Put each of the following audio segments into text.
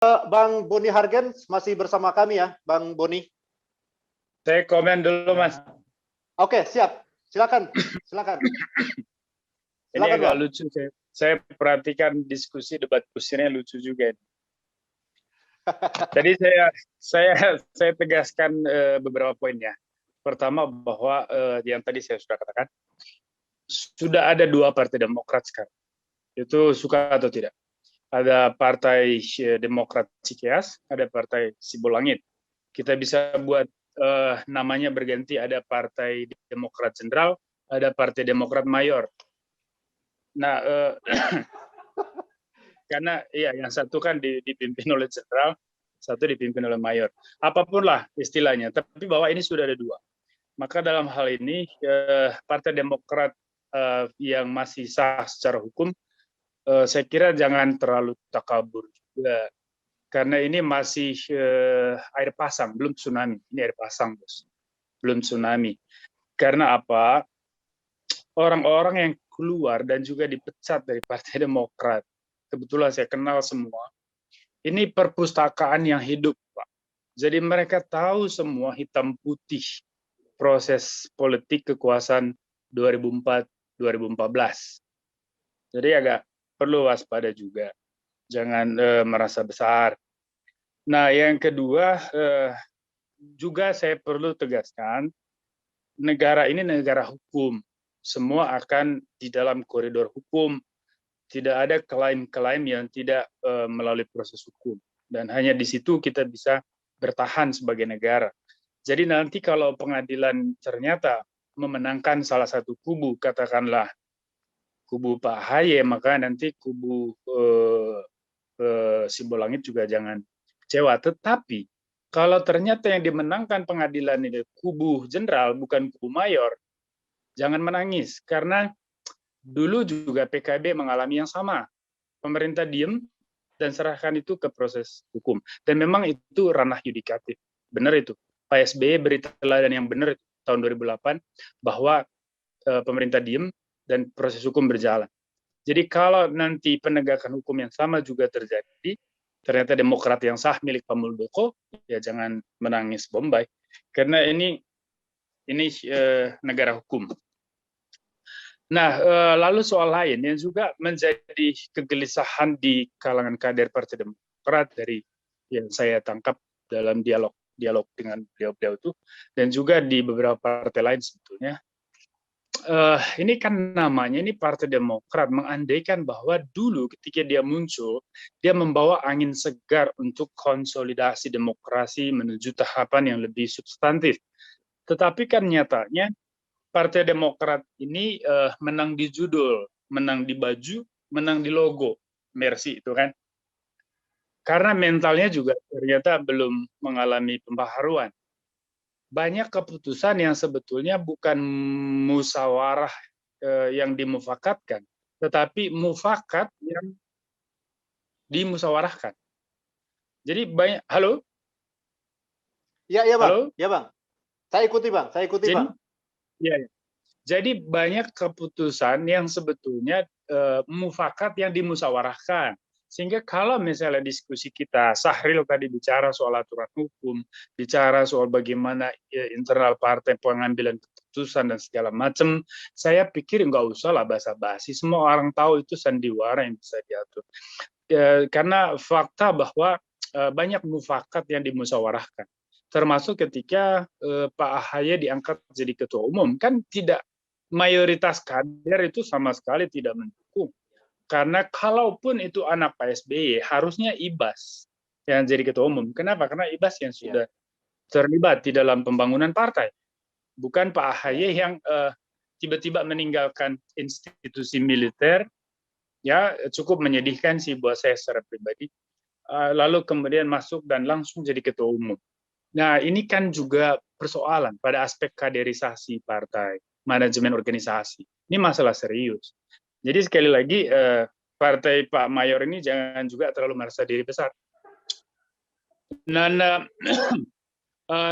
Bang Boni Hargens masih bersama kami ya, Bang Boni. Saya komen dulu, Mas. Oke, siap. Silakan. Ini agak lucu. Saya perhatikan diskusi debat kusirnya lucu juga. Jadi saya tegaskan beberapa poin ya. Pertama bahwa yang tadi saya sudah katakan, sudah ada dua partai Demokrat sekarang. Itu suka atau tidak. Ada Partai Demokrat Cikeas, ada Partai Sibolangit. Kita bisa buat namanya berganti, ada Partai Demokrat Jenderal, ada Partai Demokrat Mayor. Nah, karena ya yang satu kan dipimpin oleh Jenderal, satu dipimpin oleh Mayor. Apapun lah istilahnya, tapi bahwa ini sudah ada dua. Maka dalam hal ini Partai Demokrat yang masih sah secara hukum, saya kira jangan terlalu takabur juga, karena ini masih air pasang, belum tsunami. Ini air pasang, bos, belum tsunami. Karena apa? Orang-orang yang keluar dan juga dipecat dari Partai Demokrat, kebetulan saya kenal semua. Ini perpustakaan yang hidup, Pak. Jadi mereka tahu semua hitam putih proses politik kekuasaan 2004-2014. Jadi agak perlu waspada juga, jangan merasa besar. Nah, yang kedua juga saya perlu tegaskan, negara ini negara hukum, semua akan di dalam koridor hukum, tidak ada klaim-klaim yang tidak melalui proses hukum, dan hanya di situ kita bisa bertahan sebagai negara. Jadi nanti kalau pengadilan ternyata memenangkan salah satu kubu, katakanlah kubu Pak Ahy, maka nanti kubu Sibolangit juga jangan kecewa. Tetapi kalau ternyata yang dimenangkan pengadilan ini kubu Jenderal, bukan kubu Mayor, jangan menangis. Karena dulu juga PKB mengalami yang sama. Pemerintah diem dan serahkan itu ke proses hukum. Dan memang itu ranah yudikatif. Benar itu. Pak SBY beri teladan yang benar itu, tahun 2008, bahwa pemerintah diem dan proses hukum berjalan. Jadi kalau nanti penegakan hukum yang sama juga terjadi, ternyata Demokrat yang sah milik Pak Muldoko, ya jangan menangis Bombay. Karena ini negara hukum. Nah, lalu soal lain yang juga menjadi kegelisahan di kalangan kader Partai Demokrat dari yang saya tangkap dalam dialog dengan beliau-beliau itu, dan juga di beberapa partai lain sebetulnya, ini kan namanya ini Partai Demokrat mengandaikan bahwa dulu ketika dia muncul, dia membawa angin segar untuk konsolidasi demokrasi menuju tahapan yang lebih substantif. Tetapi kan nyatanya Partai Demokrat ini menang di judul, menang di baju, menang di logo, Mercy itu kan. Karena mentalnya juga ternyata belum mengalami pembaharuan. Banyak keputusan yang sebetulnya bukan musyawarah yang dimufakatkan, tetapi mufakat yang dimusyawarahkan. Jadi banyak, halo? Iya, Bang. Halo? Iya, Bang. Saya ikuti, Bang. Bang. Iya. Jadi banyak keputusan yang sebetulnya mufakat yang dimusyawarahkan. Sehingga kalau misalnya diskusi kita, Sahril tadi bicara soal aturan hukum, bicara soal bagaimana internal partai pengambilan keputusan dan segala macam, saya pikir nggak usah lah basa-basi. Semua orang tahu itu sandiwara yang bisa diatur. Karena fakta bahwa banyak mufakat yang dimusyawarahkan. Termasuk ketika Pak Ahy diangkat jadi ketua umum, kan tidak, mayoritas kader itu sama sekali tidak mendukung. Karena kalaupun itu anak Pak SBY, harusnya Ibas yang jadi ketua umum. Kenapa? Karena Ibas yang sudah terlibat di dalam pembangunan partai. Bukan Pak Ahy yang tiba-tiba meninggalkan institusi militer, ya cukup menyedihkan sih buat saya secara pribadi. Lalu kemudian masuk dan langsung jadi ketua umum. Nah, ini kan juga persoalan pada aspek kaderisasi partai, manajemen organisasi. Ini masalah serius. Jadi sekali lagi, partai Pak Mayor ini jangan juga terlalu merasa diri besar. Nah,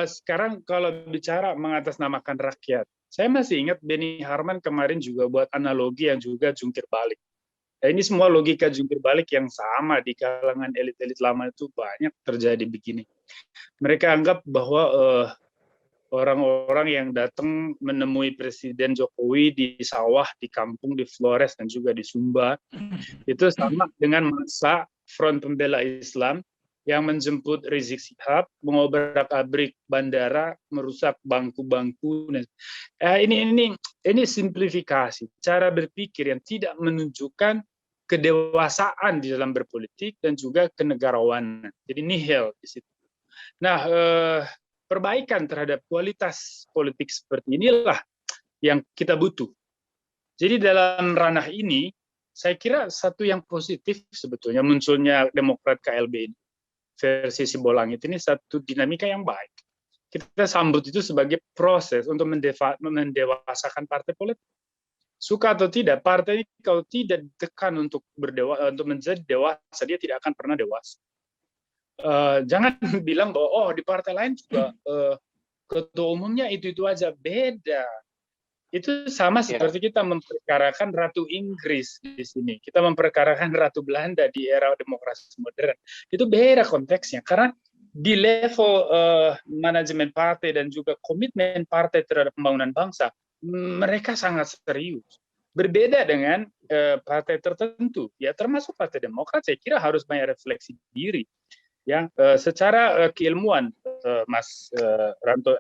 sekarang kalau bicara mengatasnamakan rakyat, saya masih ingat Beni Harman kemarin juga buat analogi yang juga jungkir balik. Ini semua logika jungkir balik yang sama di kalangan elit-elit lama itu banyak terjadi begini. Mereka anggap bahwa orang-orang yang datang menemui Presiden Jokowi di sawah, di kampung, di Flores, dan juga di Sumba, itu sama dengan masa Front Pembela Islam yang menjemput Rizik Syihab, mengobrak-abrik bandara, merusak bangku-bangku. Ini simplifikasi, cara berpikir yang tidak menunjukkan kedewasaan di dalam berpolitik dan juga kenegarawanan. Jadi nihil di situ. Nah, perbaikan terhadap kualitas politik seperti inilah yang kita butuh. Jadi dalam ranah ini, saya kira satu yang positif sebetulnya munculnya Demokrat KLB ini, versi Sibolangit ini satu dinamika yang baik. Kita sambut itu sebagai proses untuk mendewasakan partai politik. Suka atau tidak, partai ini kalau tidak ditekan untuk menjadi dewasa, dia tidak akan pernah dewasa. Jangan bilang bahwa di partai lain juga ketua umumnya itu aja. Beda. Itu sama seperti kita memperkarakan Ratu Inggris di sini. Kita memperkarakan Ratu Belanda di era demokrasi modern. Itu beda konteksnya. Karena di level manajemen partai dan juga komitmen partai terhadap pembangunan bangsa, mereka sangat serius. Berbeda dengan partai tertentu. Ya, termasuk Partai Demokrat, saya kira harus banyak refleksi diri. Ya, secara keilmuan, Mas Rinto,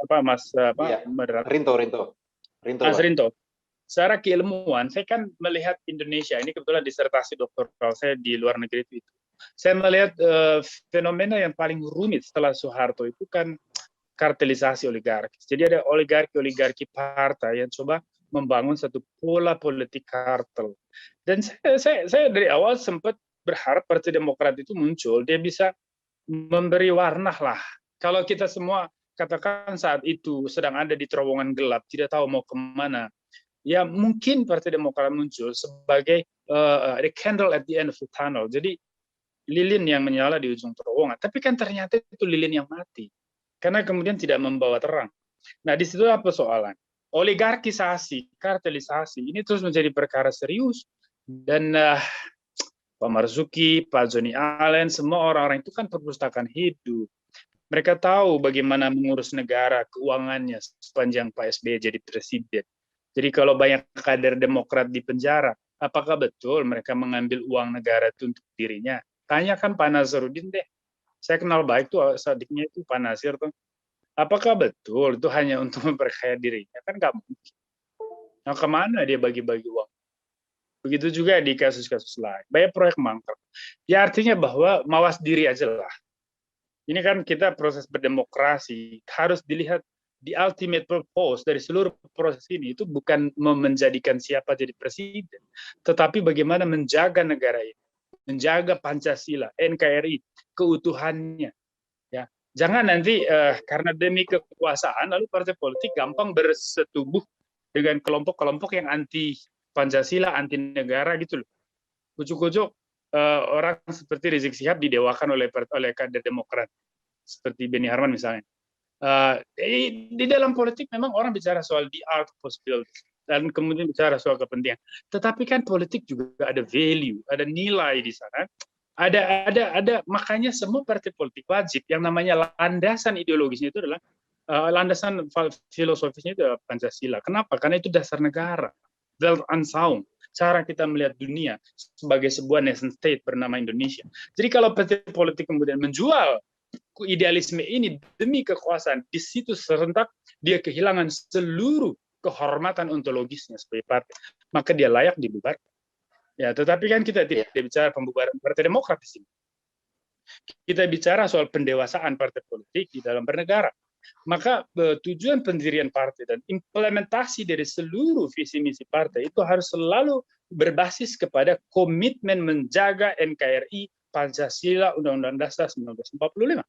secara keilmuan, saya kan melihat Indonesia ini kebetulan disertasi doktoral saya di luar negeri itu. Saya melihat fenomena yang paling rumit setelah Soeharto itu kan kartelisasi oligarkis. Jadi ada oligarki partai yang coba membangun satu pola politik kartel. Dan saya dari awal sempat berharap Partai Demokrat itu muncul, dia bisa memberi warna lah. Kalau kita semua katakan saat itu sedang ada di terowongan gelap, tidak tahu mau kemana, ya mungkin Partai Demokrat muncul sebagai the candle at the end of the tunnel. Jadi lilin yang menyala di ujung terowongan. Tapi kan ternyata itu lilin yang mati, karena kemudian tidak membawa terang. Nah, di situ apa persoalan? Oligarkisasi, kartelisasi, ini terus menjadi perkara serius. Dan Pak Marzuki, Pak Joni Allen, semua orang-orang itu kan perpustakaan hidup. Mereka tahu bagaimana mengurus negara, keuangannya sepanjang Pak SBY jadi presiden. Jadi kalau banyak kader Demokrat di penjara, apakah betul mereka mengambil uang negara itu untuk dirinya? Tanyakan Pak Nazarudin deh. Saya kenal baik tuh sadiknya itu Pak Nasir tuh. Apakah betul itu hanya untuk memperkaya dirinya? Kan nggak mungkin. Nah, kemana dia bagi-bagi uang? Begitu juga di kasus-kasus lain. Banyak proyek mangkrak. Ya artinya bahwa mawas diri aja lah. Ini kan kita proses berdemokrasi, harus dilihat the ultimate purpose dari seluruh proses ini itu bukan menjadikan siapa jadi presiden, tetapi bagaimana menjaga negara ini, menjaga Pancasila, NKRI, keutuhannya. Ya, jangan nanti karena demi kekuasaan lalu partai politik gampang bersetubuh dengan kelompok-kelompok yang anti Pancasila, anti negara gitu loh. Ujuk-ujuk orang seperti Rizik Syihab didewakan oleh kader Demokrat seperti Beni Harman misalnya. Di dalam politik memang orang bicara soal the art of possibility dan kemudian bicara soal kepentingan. Tetapi kan politik juga ada value, ada nilai di sana. Ada makanya semua partai politik wajib yang namanya landasan ideologisnya itu adalah landasan filosofisnya itu adalah Pancasila. Kenapa? Karena itu dasar negara. Wealth and sound, cara kita melihat dunia sebagai sebuah nation state bernama Indonesia. Jadi kalau partai politik kemudian menjual idealisme ini demi kekuasaan, di situ serentak dia kehilangan seluruh kehormatan ontologisnya sebagai partai, maka dia layak dibubarkan. Ya, tetapi kan kita tidak bicara pembubaran Partai Demokrat di sini. Kita bicara soal pendewasaan partai politik di dalam bernegara. Maka tujuan pendirian partai dan implementasi dari seluruh visi misi partai itu harus selalu berbasis kepada komitmen menjaga NKRI, Pancasila, Undang-Undang Dasar 1945.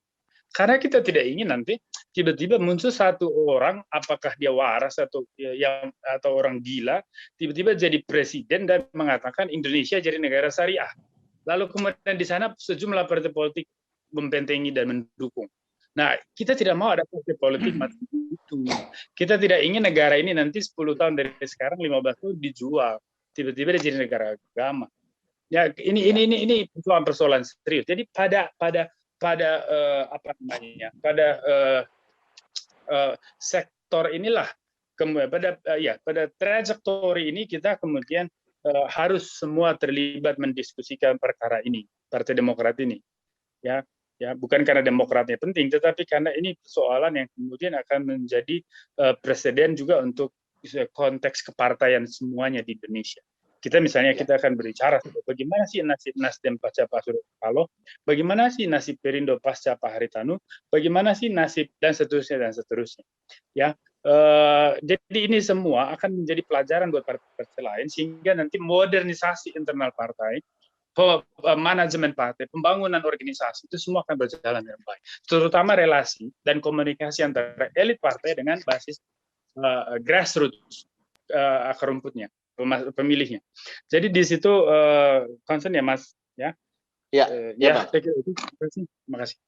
Karena kita tidak ingin nanti tiba-tiba muncul satu orang, apakah dia waras atau orang gila, tiba-tiba jadi presiden dan mengatakan Indonesia jadi negara syariah. Lalu kemudian di sana sejumlah partai politik membentengi dan mendukung. Nah, kita tidak mau ada partai politik macam itu. Kita tidak ingin negara ini nanti 10 tahun dari sekarang, 15 tahun dijual. Tiba-tiba dia jadi negara agama. Ya, ini persoalan serius. Jadi pada apa namanya? Pada sektor inilah pada trajektori ini kita kemudian harus semua terlibat mendiskusikan perkara ini, Partai Demokrat ini. Ya, bukan karena demokratnya penting, tetapi karena ini persoalan yang kemudian akan menjadi presiden juga untuk konteks kepartaian semuanya di Indonesia. Kita misalnya kita akan berbicara bagaimana sih nasib Nasdem pasca Pak Surya Paloh, bagaimana sih nasib Perindo pasca Pak Haritanu, bagaimana sih nasib dan seterusnya. Ya, jadi ini semua akan menjadi pelajaran buat partai-partai lain sehingga nanti modernisasi internal partai, manajemen partai, pembangunan organisasi itu semua akan berjalan dengan baik. Terutama relasi dan komunikasi antara elit partai dengan basis grassroots, akar rumputnya, pemilihnya. Jadi di situ concern ya Mas, ya. Ya, Ya, Bang. Terima kasih.